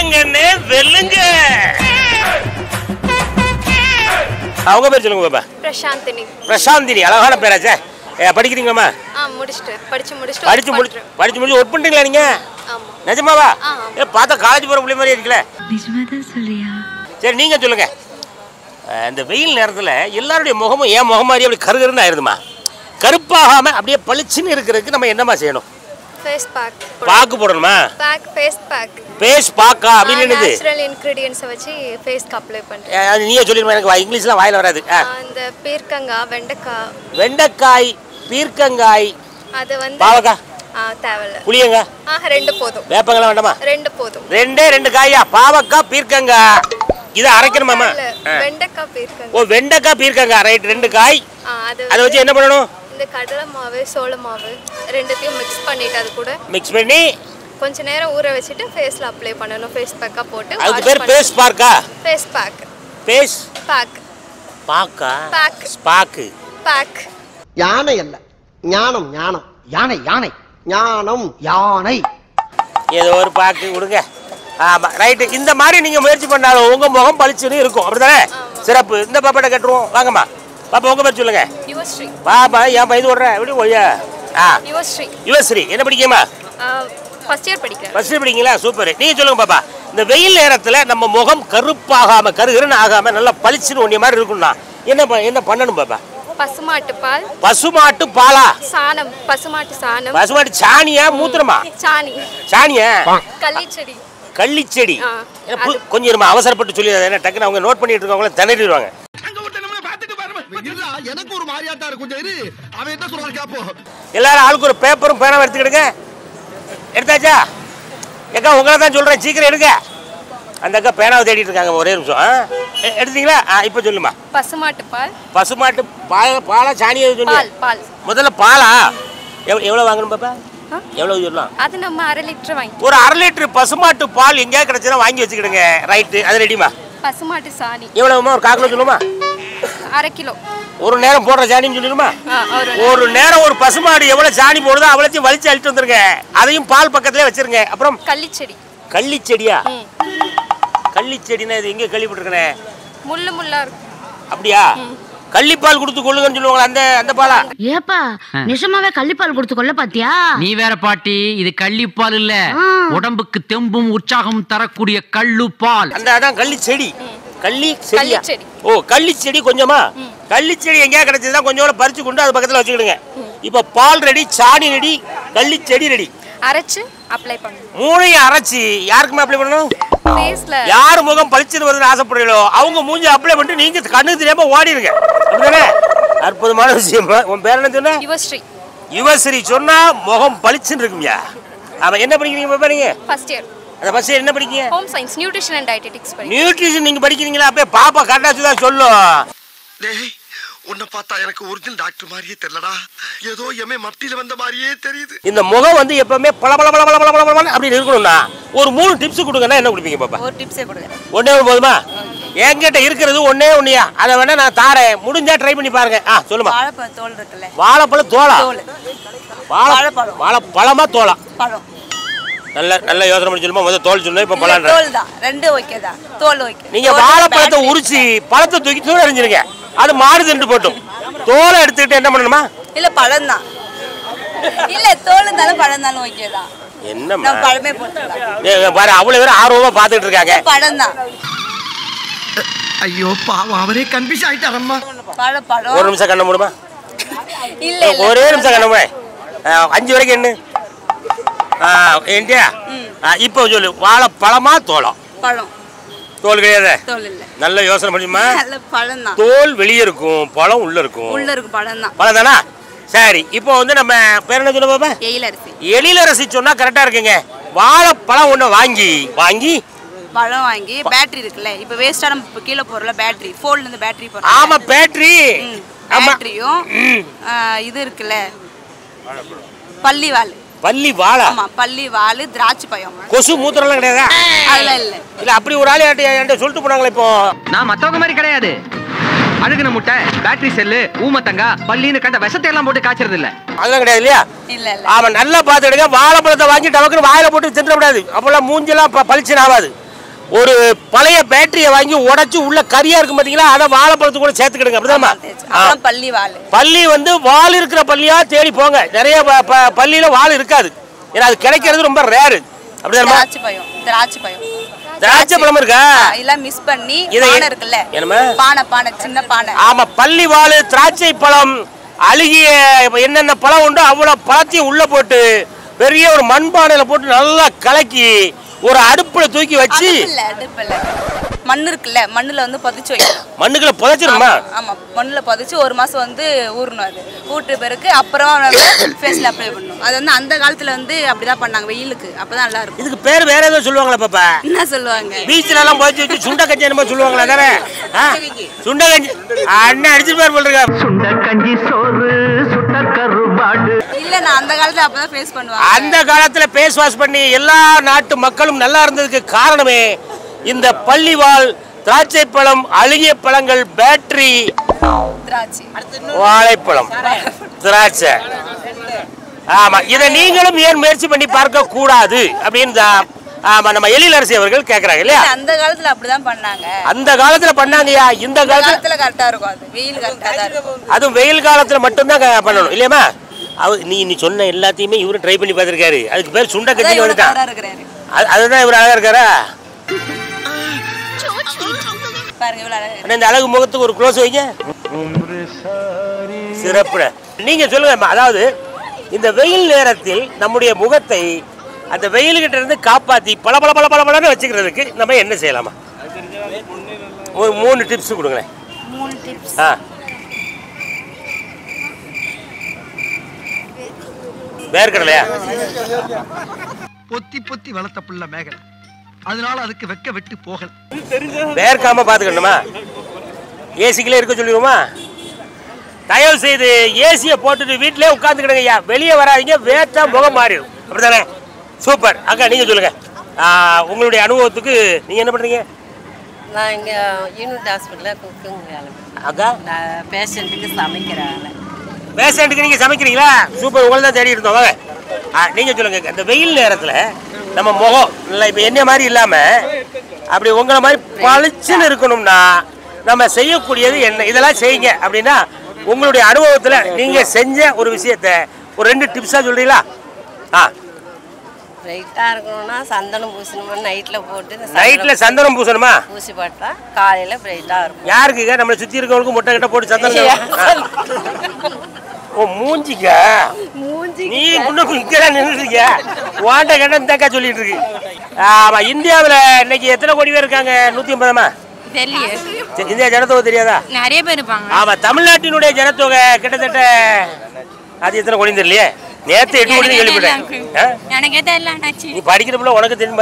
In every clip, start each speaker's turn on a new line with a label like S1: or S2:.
S1: வெல்லுங்கண்ணே வெல்லுங்க. அவங்க பேர் சொல்லுங்க பாப்பா.
S2: பிரசாந்தினி.
S1: பிரசாந்தினி, அழகான பேராச்சே. படிக்கிறீங்களாம்மா?
S2: படிச்சு
S1: முடிச்சு ஒர்க் பண்றீங்களா நீங்க?
S2: ஆமா.
S1: நிஜமாவா? பார்த்தா காலேஜ் போற புள்ளை மாதிரி இருக்கல.
S3: நிஜமாதான் சொல்றியா?
S1: சரி நீங்க சொல்லுங்க. இந்த வெயில் நேரத்துல எல்லாருடைய முகமும் ஏன் முகம் மாதிரி அப்படி கருகருன்னு ஆயிருதுமா? கருப்பாகாம அப்படியே பளிச்சுன்னு இருக்கிறதுக்கு நம்ம என்னமா செய்யணும்?
S2: Face pack.
S1: பாக்கு போடணுமா?
S2: Face pack.
S1: ஃபேஸ் பாக்கா அப்படின்னு
S2: நேச்சுரல் இன்கிரிடியன்ட்ஸ் வச்சு ஃபேஸ்க்கு அப்ளை பண்றேன்.
S1: அது நீயே சொல்லிருமா, எனக்கு இங்கிலீஷ்லாம் வாயில வராது.
S2: அந்த பீர்க்கங்காய்,
S1: வெண்டைக்காய், பீர்க்கங்காய்,
S2: அது வந்து
S1: பாவக்காய்
S2: தேவையில்ல.
S1: புளியங்க
S2: 2 போதும்.
S1: வேப்பங்கலாம் வேண்டாமா?
S2: 2 போதும்.
S1: 2 காயா? பாவக்காய், பீர்க்கங்காய், இத அரைக்கணுமாமா?
S2: வெண்டைக்காய், பீர்க்கங்காய்.
S1: ஓ, வெண்டைக்காய், பீர்க்கங்காய், ரைட். 2 காய். அதை வச்சு என்ன பண்ணணும்?
S2: இந்த கடலை மாவு, சோள மாவு ரெண்டுத்தையும் மிக்ஸ் பண்ணிட்டு அது கூட
S1: மிக்ஸ் பண்ணி
S2: கொஞ்ச நேரம் ஊற வச்சிட்டு ஃபேஸ்ல அப்ளை பண்ணனும். ஃபேஸ் பேக்கா போட்டு
S1: அதுக்கு பேர் ஃபேஸ் பாக்கா?
S2: Face pack.
S1: Face
S2: pack.
S1: பாக்கா?
S2: பேக்.
S1: பாக்கு.
S2: பேக்.
S4: யானை அல்ல, ஞானம். ஞானம்.
S5: யானை. யானை.
S4: ஞானம்.
S5: யானை.
S1: ஏதோ ஒரு பாக்கு கொடுங்க. ஆமா, ரைட்டு. இந்த மாதிரி நீங்க முயற்சி பண்ணாலும் உங்க முகம் பளிச்சுன்னு இருக்கும், அப்படிதானே? சிறப்பு. இந்த பாப்பாட்ட கட்டுருவோம். வாங்கம்மா பாப்பா, உங்க பேர் சொல்லுங்க.
S2: யுவஸ்ரீ.
S1: பாப்பா ஏன் இது ஓடுற? எப்படி ஓய்யா?
S2: யுவஸ்ரீ.
S1: யுவஸ்ரீ என்ன படிக்கீமா?
S2: ஃபர்ஸ்ட் இயர் படிக்கிறேன்.
S1: ஃபர்ஸ்ட் இயர் படிக்கீங்களா? சூப்பர். நீங்க சொல்லுங்க பாப்பா, இந்த வெயில் நேரத்துல நம்ம முகம் கருப்பாகாம கருகருன்னு ஆகாம நல்லா பளிச்சுன்னு ஒண்ணே மாதிரி இருக்கும்னா என்ன பண்ணணும் பாப்பா?
S2: பசுமாட்டு பால்.
S1: பசுமாட்டு பாலா?
S2: சாணம். பசுமாட்டு சாணம்.
S1: பசுமாட்டு சாணியா மூத்திரமா?
S2: சாணி.
S1: சாணியா?
S2: கள்ளிச்செடி.
S1: கள்ளிச்செடி. கொஞ்சம் நம்ம அவசரப்பட்டு சொல்லி டக்குன்னு அவங்க நோட் பண்ணிட்டு இருக்கவங்கள திணறிடுவாங்க.
S4: எனக்கு ஒரு மாதிரியாட்டா இருக்கும். அவன் என்ன சொல்றான் கேப்போ.
S1: எல்லாரும் ஆளுக்கு ஒரு பேப்பரும் பேனாவும் எடுத்துக்கிடுங்க. எடுத்தாச்சா? ஏக்கா உங்களை தான் சொல்றேன், சீக்கிரம் எடுங்க. அந்த அக்கா பேனாவை தேடிட்டு இருக்காங்க. ஒரே நிமிஷம். எடுத்தீங்களா? இப்ப சொல்லுமா.
S2: பசுமாட்டு பால்.
S1: பசுமாட்டு பாலா சாணியா?
S2: பால்.
S1: முதல்ல பாலா எவ்வளவு வாங்கணும் பாப்பா? எவ்வளவு சொல்லலாம்?
S2: அது நம்ம 1/2 லிட்டர் வாங்கி.
S1: ஒரு 1/2 லிட்டர் பசுமாட்டு பால் எங்கேயா கிடைச்சா வாங்கி வச்சுக்கிடுங்க. ரைட்டு, அது ரெடிமா?
S2: பசுமாட்டு சாணி
S1: எவ்வளவுமா? ஒரு 1/4 கிலோ சொல்லுமா?
S2: 1/2 கிலோ.
S1: ஒரு நேரம் போடுற சாணின்னு சொல்லிடுமா? ஒரு நேரம் ஒரு பசுமாடு எவ்வளவு சாணி போடுதோ அவ்வளோத்தையும் வலிச்சு அழிட்டு வந்துருங்க. அதையும் பால் பக்கத்திலே வச்சிருங்க. அப்புறம்
S2: கள்ளிச்செடி.
S1: கள்ளிச்செடியா? கள்ளிச்செடினா இது எங்க கேள்விப்பட்டிருக்கேன்.
S2: முள்ளு முள்ளா இருக்கு.
S1: அப்படியா? கள்ளிப்பால் கொடுத்து கொள்ளுங்கன்னு சொல்லுவாங்க. அந்த பாலா?
S3: ஏப்பா நிஜமாவே கள்ளிப்பால் கொடுத்து கொள்ள பாத்தியா?
S5: நீ வேற பாட்டி, இது கள்ளிப்பால் இல்ல, உடம்புக்கு தெம்பும் உற்சாகம் தரக்கூடிய கள்ளுப்பால்.
S1: அதான் கள்ளிச்செடி. கள்ளிச்செடி. ஓ, கள்ளிச்செடி கொஞ்சமா? கள்ளிச்செடி எங்கேயா கிடைச்சதுதான் கொஞ்சம் பறிச்சு கொண்டு அது பக்கத்துல வச்சுக்கிடுங்க. இப்ப பால் ரெடி, சாணி ரெடி, கள்ளிச்செடி ரெடி.
S2: அரைச்சு அப்ளை பண்ணணும்.
S1: 3ஐயும் அரைச்சு யாருக்குமே அப்ளை பண்ணணும்?
S2: ஃபேஸ்ல.
S1: யார் முகம் பளிச்சுன்னு வருதுன்னு ஆசைப்படுறீங்களோ அவங்க மூஞ்சி அப்ளை பண்ணிட்டு நீங்க கண்ணு தெரியாம ஓடிடுங்க. அப்படிதானே? அற்புதமான விஷயம். உன் பேர் என்ன சொன்ன?
S2: யுவஸ்ரீ.
S1: யுவஸ்ரீ சொன்னா முகம் பளிச்சுன்னு இருக்கும்யா. அவன் என்ன படிக்கிறீங்க பாப்பா? நீங்க
S2: ஃபர்ஸ்ட் இயர்.
S1: அந்த ஃபர்ஸ்ட் இயர் என்ன படிக்கிறீங்க?
S2: Home science, nutrition and dietetics படிக்கிறேன்.
S1: நியூட்ரிஷன் நீங்க படிக்கிறீங்களா? அப்பே பாப்பா கரெக்டா தான் சொல்லும்.
S4: டேய், உன்னை பார்த்தா எனக்கு ஒரிஜினல் டாக்டர் மாதிரியே தெரியலடா. ஏதோ எமே மத்தியில வந்த மாதிரியே தெரியுது.
S1: இந்த முகம் வந்து எப்பவுமே பளபள அப்படி இருக்கணும்னா ஒரு 3 டிப்ஸ் கொடுங்கன்னா என்ன கொடுப்பீங்க பாப்பா?
S2: ஒரு டிப்ஸே கொடுங்க.
S1: ஒண்ணே போதுமா? என்கிட்ட இருக்கிறது ஒண்ணே ஒண்ணியா, அதை வேணா நான் தாரேன். முடிஞ்சா ட்ரை பண்ணி பாருங்க. சொல்லுமா.
S2: வாழைப்பழ தோல் இருக்குல்ல?
S1: வாழைப்பழ தோலா? வாழைப்பழமா தோலா?
S2: பழம்.
S1: நல்ல யோசனை பண்ணி சொல்லுமா. முதல்ல தோல் சொல்லுங்க, இப்ப பழம்.
S2: தோல் தான். ரெண்டு ஓகேதா? தோல் ஓகே.
S1: நீங்க வாழைப்பழத்தை உரிச்சு பழத்தை தூக்கி தூர எறிஞ்சிருங்க. அது மாறுதுன்னு போட்டும். தோலை எடுத்துக்கிட்டு என்ன பண்ணணுமா?
S2: இல்ல பழம் தான். இல்ல தோல் இருந்தாலும் பழம் தானே ஓகேதான்.
S1: என்னம்மா
S2: நான் பழமே போட்டுறேன்.
S1: பாரு, அவ்வளவு பேர் ஆர்வமா பாத்துட்டு இருக்காங்க.
S2: பழம் தான்.
S4: ஐயோ பாவம், அவரே கன்ஃபியூஸ் ஆயிட்டாரம்மா.
S2: பழம்.
S1: ஒரு நிமிஷம் கண்ண மூடுமா?
S2: இல்ல
S1: ஒரே நிமிஷம் கண்ண மூடு. 5 வரைக்கும் என்ன ஏன்டியா? இப்போ சொல்லு, வாழைப்பழமா தோலா?
S2: பழம்.
S1: தோல் கிடையாது.
S2: தோல் இல்ல.
S1: நல்ல யோசனை பண்ணுமா.
S2: பழம் தான்.
S1: தோல் வெளியே இருக்கும், பழம் உள்ள இருக்கும்.
S2: உள்ள இருக்கு பழம் தான்.
S1: பழம் தானா? சரி, இப்போ வந்து நம்ம பேர் என்ன சொல்ல பாப்பா?
S2: எழிலரசி.
S1: எழிலரசி சொன்னா கரெக்டா இருக்குங்க. வாழைப்பழம் ஒண்ணு வாங்கி
S2: பழம் வாங்கி பேட்டரி இருக்குல்ல, இப்ப வேஸ்டா நம்ம கீழே போறல பேட்டரி, போன்ல இருந்து பேட்டரி போறோம்.
S1: ஆமா, பேட்டரி.
S2: பேட்டரியும் இது இருக்குல்ல பள்ளிவாள்.
S1: பள்ளிவாளா?
S2: ஆமா, பள்ளிவாள், திராட்சை பழம்.
S1: கொசு மூத்திரம்லாம் கிடையாதா?
S2: அதெல்லாம் இல்ல.
S1: இல்ல அப்படி ஒரு ஆளு என்கிட்ட சொல்லிட்டு போனாங்களே. இப்போ
S5: நான் மத்தவங்க மாதிரி கிடையாது. அழுகுன முட்டை, பேட்டரி செல்லு, ஊமத்தங்கா, பல்லின்னு கண்ட விஷத்தை எல்லாம் போட்டு காய்ச்சறது இல்ல.
S1: அதெல்லாம் கிடையாது இல்லையா?
S2: இல்ல இல்ல.
S1: ஆமா, நல்லா பாத்துடுங்க. வாழைப்பழத்தை வாங்கி டவக்குன்னு வாயில போட்டு தின்றக்கூடாது. அப்பெல்லாம் மூஞ்செல்லாம் பளிச்சுன்னு ஆகாது. ஒரு பழைய பேட்டரியை வாங்கி உடைச்சு உள்ள கரியா இருக்கும் பாத்தீங்களா, அதை வாழைப்பழத்து கூட சேர்த்துக்கிடுங்க. அப்படிதான் பள்ளி வந்து வால் இருக்கிற பள்ளியா தேடி போங்க. நிறைய பள்ளியில வால் இருக்காது, ஏன்னா அது கிடைக்கிறது ரொம்ப ரேரு. அப்படிதான் திராட்சை பழம் இருக்கா
S2: எல்லாம் மிஸ் பண்ணி பானை இருக்குல்ல, பானை சின்ன பானை.
S1: ஆமா, பள்ளி வாழை, திராட்சை பழம், அழுகிய என்னென்ன பழம் உண்டோ அவ்வளவு பழத்தையும் உள்ள போட்டு பெரிய ஒரு மண்பானையில போட்டு நல்லா கலக்கி ஒரு அடுப்புல தூக்கி வச்சு,
S2: மண்ணு இருக்குல்ல, மண்ணுல வந்து புதைச்சு வைக்கணும்.
S1: மண்ணுக்குள்ள புதைச்சிருமா?
S2: ஆமா, மண்ணுல புதைச்சு 1 மாசம் வந்து ஊறணும். அது ஊட்டு பிறகு அப்புறம் ஃபேஸ்ல அப்ளை பண்ணணும். அது வந்து அந்த காலத்துல வந்து அப்படிதான் பண்ணாங்க, வெயிலுக்கு. அப்பதான் நல்லா இருக்கும்.
S1: இதுக்கு பேர் வேற ஏதோ சொல்லுவாங்களா பாப்பா?
S2: என்ன சொல்லுவாங்க?
S1: பீச்ல எல்லாம் புதைச்சு வச்சு சுண்ட கஞ்சி என்னமோ சொல்லுவாங்களா? தானே சுண்ட கஞ்சி. அண்ணன் அடிச்சு பேர் போட்டுருக்க. சுண்ட கஞ்சி சோறு சுட்ட கருவாடு.
S2: இல்ல, நான் அந்த காலத்துல அப்பதான் ஃபேஸ் பண்ணுவாங்க.
S1: அந்த காலத்துல ஃபேஸ் வாஷ் பண்ணி எல்லா நாட்டு மக்களும் நல்லா இருந்ததுக்கு காரணமே இந்த பள்ளிவால், திராட்சை பழம், அழுகிய பழங்கள், பேட்டரி, வாழைப்பழம், திராட்சை. ஆமா, இதை நீங்களும் ஏன் முயற்சி பண்ணி பார்க்க கூடாது அப்படின்னு ஆமா நம்ம எழிலரசி அவர்கள் கேக்குறாங்க இல்லையா?
S2: அந்த காலத்துல அப்படிதான் பண்ணாங்க.
S1: அந்த காலத்துல பண்ணாங்கயா, இந்த காலத்துல
S2: கரெக்டா இருக்கும். அது வெயில் கரெக்டா தான் இருக்கும்.
S1: அதுவும் வெயில் காலத்துல மட்டும்தான் பண்ணணும் இல்லையாமா? நீ சொன்ன எல்லாத்தையுமே இவரு ட்ரை பண்ணி பார்த்திருக்காரு. அதுக்கு பேர் சுண்ட கஞ்சி வந்துட்டான். அதுதான் இவர் அழகா இருக்காரா? இந்த அழகு முகத்துக்கு ஒரு க்ளோஸ் வைங்க. சிறப்பு. நீங்க சொல்லுங்க, அதாவது இந்த வெயில் நேரத்தில் நம்முடைய முகத்தை அந்த வெயில்கிட்ட இருந்து காப்பாத்தி பல பல பல பல பலன்னு வச்சுக்கிறதுக்கு நம்ம என்ன செய்யலாமா? ஒரு 3 டிப்ஸ் கொடுங்களேன்.
S3: 3 டிப்ஸ்.
S1: வேர்க்கடலையா?
S4: பொத்தி பொத்தி வளர்த்த புள்ள மேகல், அதனால அதுக்கு வெக்க வெட்டு போகல.
S1: வேர்க்காம பாத்துக்கணுமா? ஏசிக்குள்ளே இருக்க சொல்லிடுவோமா? தயவு செய்து ஏசியை போட்டுட்டு வீட்டிலே உட்காந்துக்கிடுங்க. வெளியே வராதிங்க, வேர்த்தா முகம் மாறிடும். அப்படித்தானே? சூப்பர். அக்கா நீங்க சொல்லுங்க, உங்களுடைய அனுபவத்துக்கு நீங்க என்ன பண்றீங்க?
S6: நான் இங்க யூனிட் ஹாஸ்பிட்டல்ல குக்கிங்.
S1: அக்கா
S6: பேஷண்ட்டுக்கு சமைக்கிறாங்க.
S1: பேஷண்ட்டுக்கு நீங்க சமைக்கிறீங்களா? சூப்பர், உங்களை தான் தேடி இருந்தோம். வாங்க நீங்க சொல்லுங்க, இந்த வெயில் நேரத்துல நம்ம முகம் இல்லை இப்போ என்ன மாதிரி இல்லாமல் அப்படி உங்களை மாதிரி பளிச்சுன்னு இருக்கணும்னா நம்ம செய்யக்கூடியது என்ன? இதெல்லாம் செய்யுங்க அப்படின்னா உங்களுடைய அனுபவத்தில் நீங்கள் செஞ்ச ஒரு விஷயத்த ஒரு 2 டிப்ஸாக சொல்கிறீங்களா?
S6: பிரைட்டாக இருக்கணும்னா சந்தனம் பூசணுமா?
S1: நைட்டில் சந்தனம் பூசணுமா?
S6: பூசி போட்டா காலையில் பிரைட்டாக இருக்கும்.
S1: யாருக்குங்க? நம்மளை சுற்றி இருக்கவங்களுக்கு முட்டை கிட்ட போட்டு சந்தனம். ஓ மூஞ்சிக்க நீ இன்னும் இங்கதான் நின்றுருக்க. வாண்ட கண்டம் தாக்கா சொல்லிட்டு இருக்கு. ஆமா, இந்தியாவில் இன்னைக்கு எத்தனை கோடி பேர் இருக்காங்க? 150. இந்தியா ஜனத்தொகை தெரியாதா?
S3: நிறைய பேர் இருப்பாங்க.
S1: ஆமா, தமிழ்நாட்டினுடைய ஜனத்தொகை கிட்டத்தட்ட அது எத்தனை கோடி தெரியலையே. நேற்று 8 கோடி கேள்விப்பட்டேன். நீ படிக்கிறப்பல உனக்கு தெரியும்.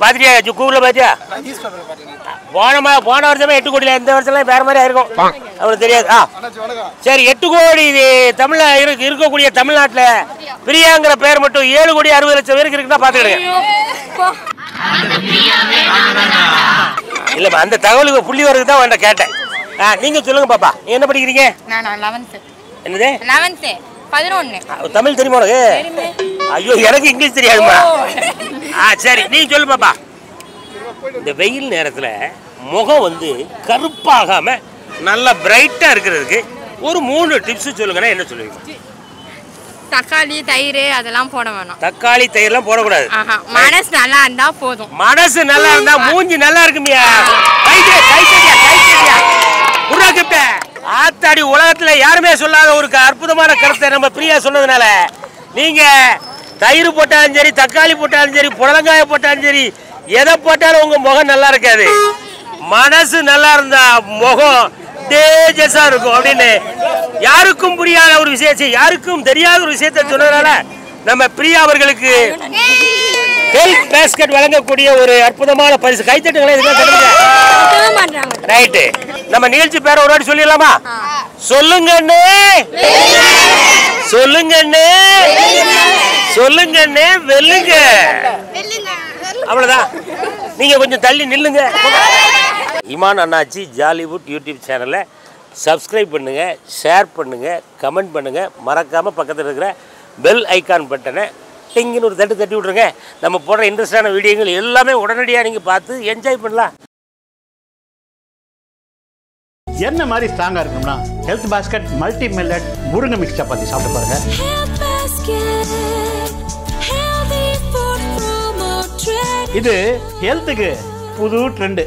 S1: பாத்திரியா? கூகுள்ல பாத்தியா? போன வருஷமே 8 கோடியில், இந்த வருஷம் வேற மாதிரி ஆயிருக்கும், அவனுக்கு தெரியாது. சரி, 8 கோடி தமிழ்ல இருக்கக்கூடிய தமிழ்நாட்டில் பிரியாங்கிற பேர் மட்டும் 7 கோடி 60 லட்சம் பேருக்கு இருக்குன்னா பாத்துக்கிடுங்க. இல்லம்மா, அந்த தகவலுக்கு புள்ளி வரதுக்கு தான் உன்கிட்ட கேட்டேன். நீங்க சொல்லுங்க பாப்பா, என்ன படிக்கிறீங்க?
S3: நான் 11th.
S1: என்னது?
S3: 11th 11.
S1: தமிழ் தெரியுமா உனக்கு? ஐயோ, எனக்கு இங்கிலீஷ் தெரியாதுமா. சரி, நீ சொல்லு பாப்பா. இந்த வெயில் நேரத்தில் முகம் வந்து கருப்பாகாம நல்லா பிரைட்டா இருக்கிறதுக்கு ஒரு 3 டிப்ஸ் சொல்லுங்கன்னா என்ன சொல்லுவீங்க?
S3: தக்காளி, தயிர் அதெல்லாம் போட வேணாம்.
S1: தக்காளி, தயிர்லாம் போடக்கூடாது.
S3: மனசு நல்லா இருந்தா போதும்.
S1: மனசு நல்லா இருந்தா மூஞ்சி நல்லா இருக்குமியா. ஆத்தாடி, உலகத்துல யாருமே சொல்லாத ஒரு அற்புதமான கருத்தை நம்ம பிரியா சொன்னதுனால நீங்க தயிர் போட்டாலும் சரி, தக்காளி போட்டாலும் சரி, புடலங்காய போட்டாலும் சரி, எதை போட்டாலும் உங்க முகம் நல்லா இருக்காது. மனசு நல்லா இருந்தா முகம் தேஜஸா இருக்கும் அப்படின்னு யாருக்கும் புரியாத ஒரு விஷயத்தை, யாருக்கும் தெரியாத ஒரு விஷயத்தை சொன்னதுனால நம்ம பிரியா அவர்களுக்கு ஹெல்த் பேஸ்கெட் வழங்கக்கூடிய ஒரு அற்புதமான பரிசு. கைத்தட்டுங்களே. ரைட்டு, நம்ம நிகழ்ச்சி பேர ஒரு வாட்டி சொல்லிடலாமா? சொல்லுங்கண்ணே, சொல்லுங்கண்ணே, சொல்லுங்கண்ணே, வெல்லுங்க. அவ்வளவுதான். நீங்க கொஞ்சம் தள்ளி நில்லுங்க. இமான் அண்ணாச்சி ஜாலிவுட் யூடியூப் சேனலை சப்ஸ்கிரைப் பண்ணுங்கள், ஷேர் பண்ணுங்கள், கமெண்ட் பண்ணுங்கள். மறக்காமல் பக்கத்தில் இருக்கிற பெல் ஐக்கான் பட்டனை டிங்குன்னு ஒரு தட்டு தட்டி விட்ருங்க. நம்ம போடுற இன்ட்ரெஸ்டான வீடியோங்கள் எல்லாமே உடனடியாக நீங்கள் பார்த்து என்ஜாய் பண்ணலாம்.
S7: என்ன மாதிரி ஸ்ட்ராங்காக இருக்கணும்னா ஹெல்த் பாஸ்கெட் மல்டி மில்லட் முருங்கை மிக்ஸ் சப்பாத்தி சாப்பிட்டு பாருங்க. இது ஹெல்த்துக்கு புது ட்ரெண்டு.